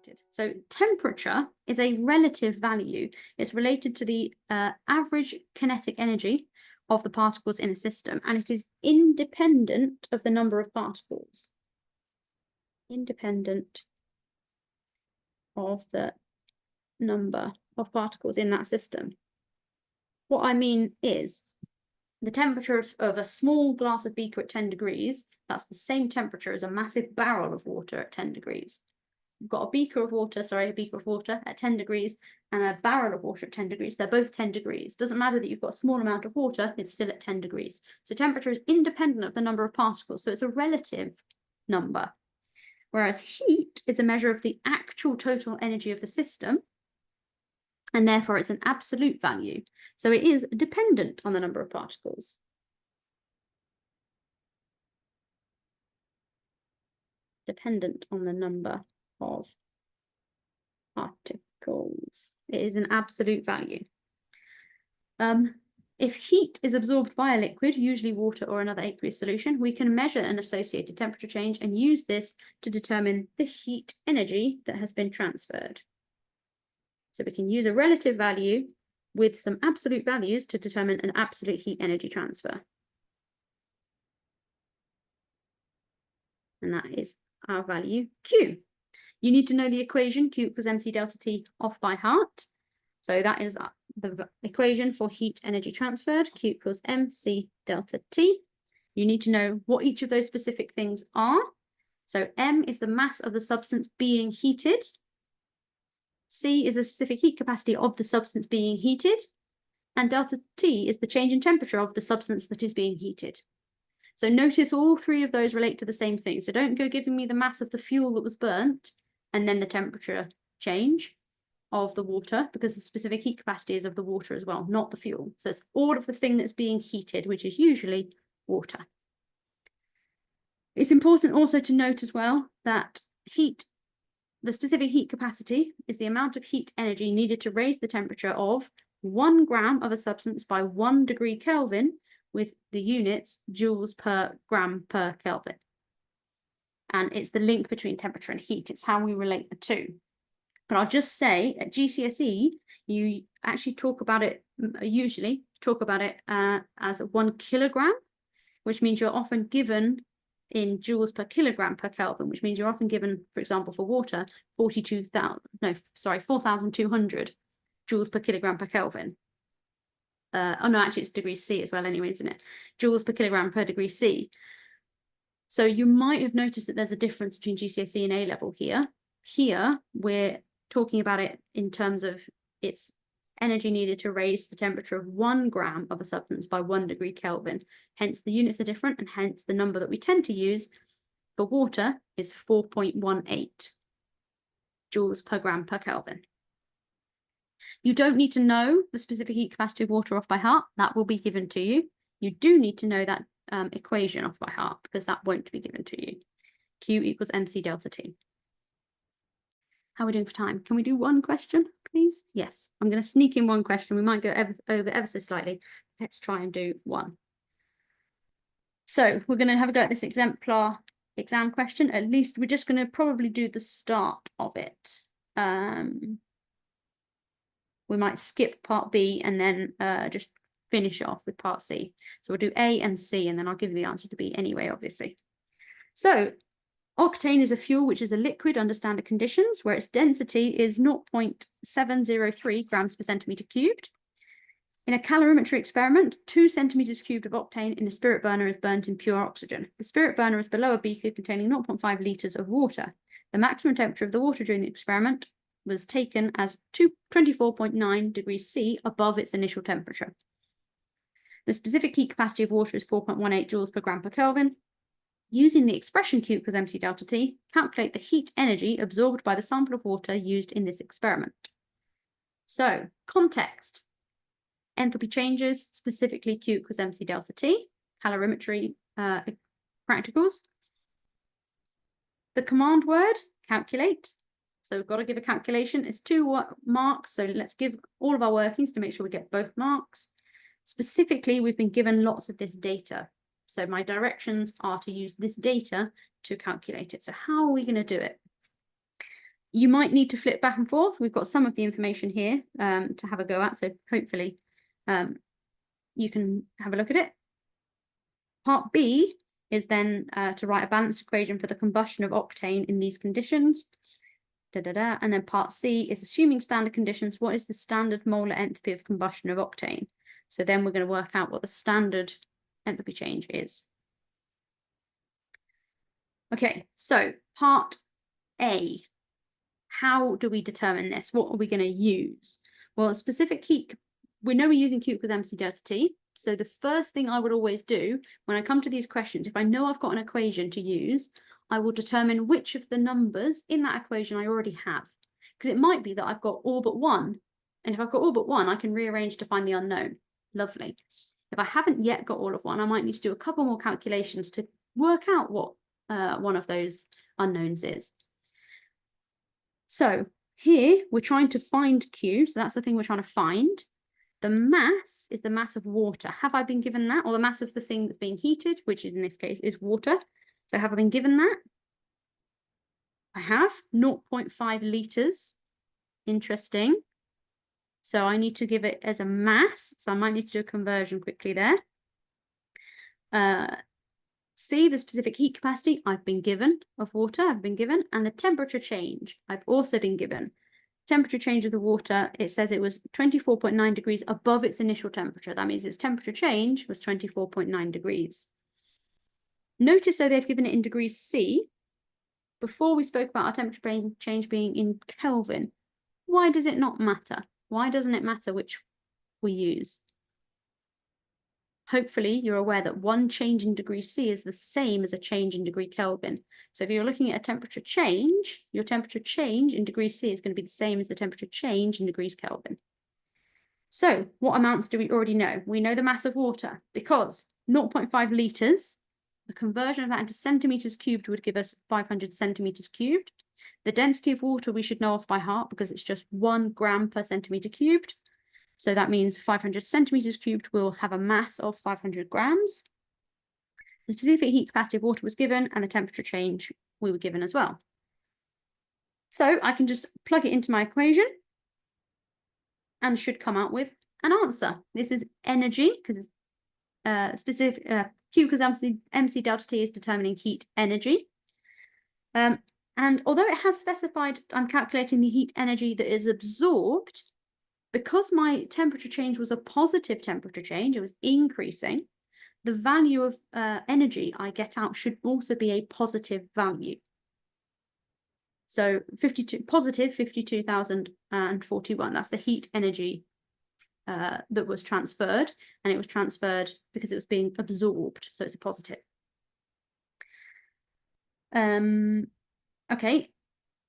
related. So temperature is a relative value. It's related to the average kinetic energy of the particles in a system, and it is independent of the number of particles. Independent of the number of particles in that system. What I mean is the temperature of a small glass of beaker at 10 degrees, that's the same temperature as a massive barrel of water at 10 degrees. We've got a beaker of water at 10 degrees and a barrel of water at 10 degrees. They're both 10 degrees. Doesn't matter that you've got a small amount of water, it's still at 10 degrees. So temperature is independent of the number of particles, so it's a relative number. Whereas heat is a measure of the actual total energy of the system, and therefore it's an absolute value. So it is dependent on the number of particles. Dependent on the number of particles. It is an absolute value. If heat is absorbed by a liquid, usually water or another aqueous solution, we can measure an associated temperature change and use this to determine the heat energy that has been transferred. So we can use a relative value with some absolute values to determine an absolute heat energy transfer. And that is our value Q. You need to know the equation Q equals mc delta T off by heart. So that is the equation for heat energy transferred, Q equals mc delta T. You need to know what each of those specific things are. So m is the mass of the substance being heated. C is the specific heat capacity of the substance being heated. And delta T is the change in temperature of the substance that is being heated. So notice all three of those relate to the same thing. So don't go giving me the mass of the fuel that was burnt and then the temperature change of the water, because the specific heat capacity is of the water as well, not the fuel. So it's all of the thing that's being heated, which is usually water. It's important also to note as well that the specific heat capacity is the amount of heat energy needed to raise the temperature of 1 gram of a substance by 1 degree Kelvin, with the units joules per gram per Kelvin. And it's the link between temperature and heat. It's how we relate the two. But I'll just say at GCSE, you actually usually talk about it as 1 kilogram, which means you're often given in joules per kilogram per Kelvin, which means you're often given, for example, for water, 4,200 joules per kilogram per Kelvin. Oh no, actually it's degrees C as well anyway, isn't it? Joules per kilogram per degree C. So you might have noticed that there's a difference between GCSE and A-level here. Here, we're talking about it in terms of its energy needed to raise the temperature of 1 gram of a substance by 1 degree Kelvin. Hence, the units are different, and hence the number that we tend to use for water is 4.18 joules per gram per Kelvin. You don't need to know the specific heat capacity of water off by heart. That will be given to you. You do need to know that equation off by heart, because that won't be given to you. Q equals mc delta T. How are we doing for time? Can we do one question, please? Yes, I'm going to sneak in one question. We might go over ever so slightly. Let's try and do one. So we're going to have a go at this exemplar exam question. At least we're just going to probably do the start of it. We might skip part B and then just finish off with part C. So we'll do A and C, and then I'll give you the answer to B anyway, obviously. So octane is a fuel which is a liquid under standard conditions, where its density is 0.703 grams per centimetre cubed. In a calorimetry experiment, 2 centimetres cubed of octane in a spirit burner is burnt in pure oxygen. The spirit burner is below a beaker containing 0.5 litres of water. The maximum temperature of the water during the experiment was taken as 24.9 degrees C above its initial temperature. The specific heat capacity of water is 4.18 joules per gram per Kelvin. Using the expression Q equals mc delta T, calculate the heat energy absorbed by the sample of water used in this experiment. So, context. Enthalpy changes, specifically Q equals mc delta T, calorimetry practicals. The command word, calculate. So we've got to give a calculation. It's 2 marks, so let's give all of our workings to make sure we get both marks. Specifically, we've been given lots of this data. So my directions are to use this data to calculate it. So how are we going to do it? You might need to flip back and forth. We've got some of the information here to have a go at, so hopefully you can have a look at it. Part B is then to write a balanced equation for the combustion of octane in these conditions. And then part C is assuming standard conditions. What is the standard molar enthalpy of combustion of octane? So then we're going to work out what the standard enthalpy change is. Okay, so part A. How do we determine this? What are we going to use? Well, a specific heat, we know we're using Q equals MC delta T. So the first thing I would always do when I come to these questions, if I know I've got an equation to use, I will determine which of the numbers in that equation I already have. Because it might be that I've got all but one. And if I've got all but one, I can rearrange to find the unknown. Lovely. If I haven't yet got all of one, I might need to do a couple more calculations to work out what one of those unknowns is. So here we're trying to find Q. So that's the thing we're trying to find. The mass is the mass of water. Have I been given that? Or the mass of the thing that's being heated, which is in this case is water. So have I been given that? I have 0.5 litres. Interesting. So I need to give it as a mass. So I might need to do a conversion quickly there. C, the specific heat capacity I've been given of water, I've been given, and the temperature change I've also been given. Temperature change of the water, it says it was 24.9 degrees above its initial temperature. That means its temperature change was 24.9 degrees. Notice, though, they've given it in degrees C. Before we spoke about our temperature change being in Kelvin. Why does it not matter? Why doesn't it matter which we use? Hopefully you're aware that one change in degree C is the same as a change in degree Kelvin. So if you're looking at a temperature change, your temperature change in degree C is going to be the same as the temperature change in degrees Kelvin. So what amounts do we already know? We know the mass of water because 0.5 litres, the conversion of that into centimetres cubed would give us 500 centimetres cubed. The density of water we should know off by heart because it's just 1 gram per centimetre cubed. So that means 500 centimetres cubed will have a mass of 500 grams. The specific heat capacity of water was given and the temperature change we were given as well. So I can just plug it into my equation and should come out with an answer. This is energy because it's specific, Q because MC delta T is determining heat energy. And although it has specified I'm calculating the heat energy that is absorbed, because my temperature change was a positive temperature change, it was increasing, the value of energy I get out should also be a positive value. So positive 52,041, that's the heat energy that was transferred, and it was transferred because it was being absorbed, so it's a positive. Okay,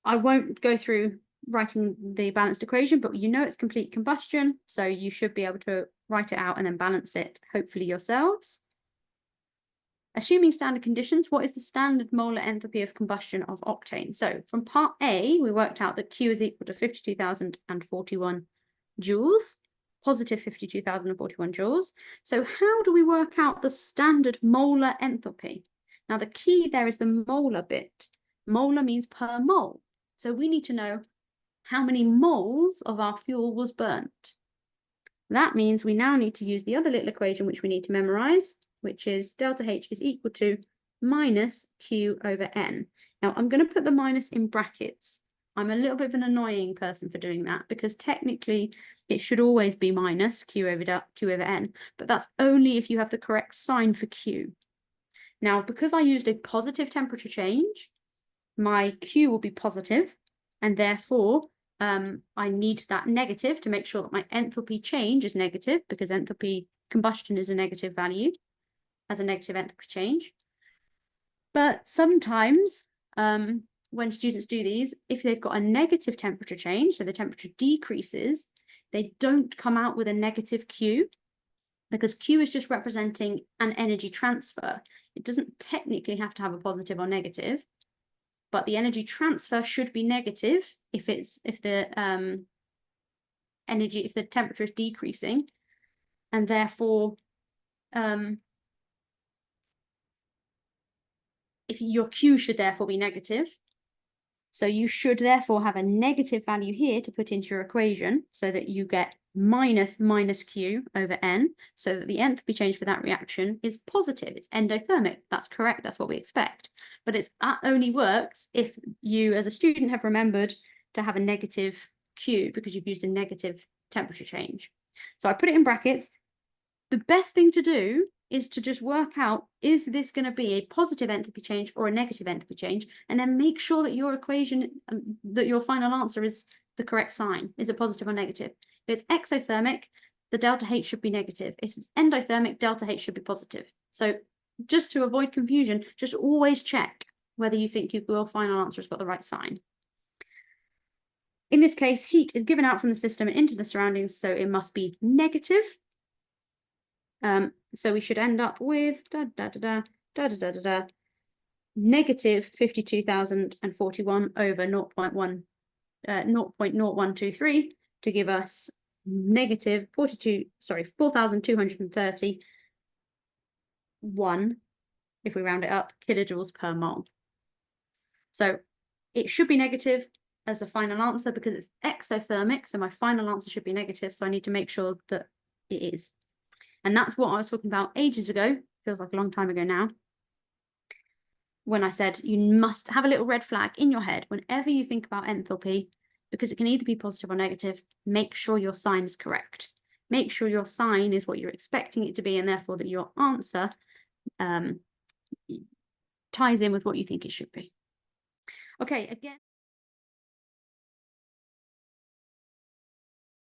I won't go through writing the balanced equation, but you know it's complete combustion, so you should be able to write it out and then balance it, hopefully yourselves. Assuming standard conditions, what is the standard molar enthalpy of combustion of octane? So from part A, we worked out that Q is equal to 52,041 joules, positive 52,041 joules. So how do we work out the standard molar enthalpy? Now the key there is the molar bit. Molar means per mole. So we need to know how many moles of our fuel was burnt. That means we now need to use the other little equation which we need to memorize, which is delta H is equal to minus Q over N. Now I'm going to put the minus in brackets. I'm a little bit of an annoying person for doing that because technically it should always be minus Q over N, but that's only if you have the correct sign for Q. Now, because I used a positive temperature change, my Q will be positive, and therefore I need that negative to make sure that my enthalpy change is negative, because enthalpy combustion is a negative value, as a negative enthalpy change. But sometimes when students do these, if they've got a negative temperature change, so the temperature decreases, they don't come out with a negative Q, because Q is just representing an energy transfer. It doesn't technically have to have a positive or negative, but the energy transfer should be negative if the temperature is decreasing, and therefore if your Q should therefore be negative. So you should therefore have a negative value here to put into your equation so that you get minus Q over N, so that the enthalpy change for that reaction is positive. It's endothermic. That's correct. That's what we expect. But that only works if you, as a student, have remembered to have a negative Q because you've used a negative temperature change. So I put it in brackets. The best thing to do is to just work out, is this going to be a positive enthalpy change or a negative enthalpy change? And then make sure that your equation, that your final answer is the correct sign. Is it positive or negative? If it's exothermic, the delta H should be negative. If it's endothermic, delta H should be positive. So just to avoid confusion, just always check whether you think your final answer has got the right sign. In this case, heat is given out from the system and into the surroundings, so it must be negative. So we should end up with negative 52,041 over 0.0123 to give us negative 4,231, if we round it up, kilojoules per mole. So it should be negative as a final answer because it's exothermic, so my final answer should be negative, so I need to make sure that it is. And that's what I was talking about ages ago, feels like a long time ago now, when I said you must have a little red flag in your head whenever you think about enthalpy, because it can either be positive or negative. Make sure your sign is correct. Make sure your sign is what you're expecting it to be, and therefore that your answer ties in with what you think it should be. Okay, again.